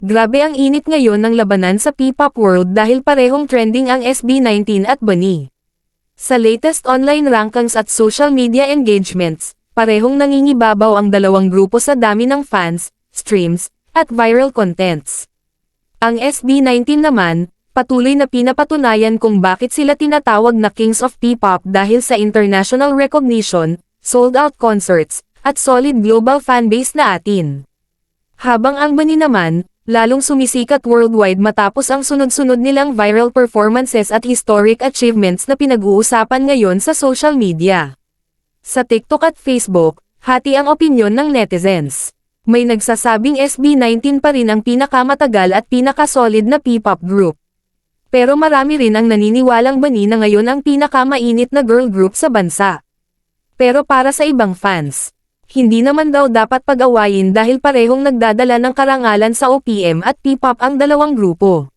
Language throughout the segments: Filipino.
Grabe ang init ngayon ng labanan sa P-pop world dahil parehong trending ang SB19 at Bunny. Sa latest online rankings at social media engagements, parehong nangingibabaw ang dalawang grupo sa dami ng fans, streams, at viral contents. Ang SB19 naman, patuloy na pinapatunayan kung bakit sila tinatawag na Kings of P-pop dahil sa international recognition, sold-out concerts, at solid global fanbase na atin. Habang ang Bunny naman, lalong sumisikat worldwide matapos ang sunod-sunod nilang viral performances at historic achievements na pinag-uusapan ngayon sa social media. Sa TikTok at Facebook, hati ang opinyon ng netizens. May nagsasabing SB19 pa rin ang pinakamatagal at pinakasolid na P-pop group. Pero marami rin ang naniniwalang Bunny na ngayon ang pinakamainit na girl group sa bansa. Pero para sa ibang fans, hindi naman daw dapat pag-awayin dahil parehong nagdadala ng karangalan sa OPM at P-pop ang dalawang grupo.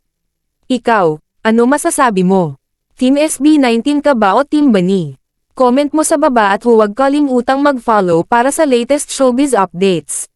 Ikaw, ano masasabi mo? Team SB19 ka ba o Team Bunny? Comment mo sa baba at huwag kalimutang mag-follow para sa latest showbiz updates.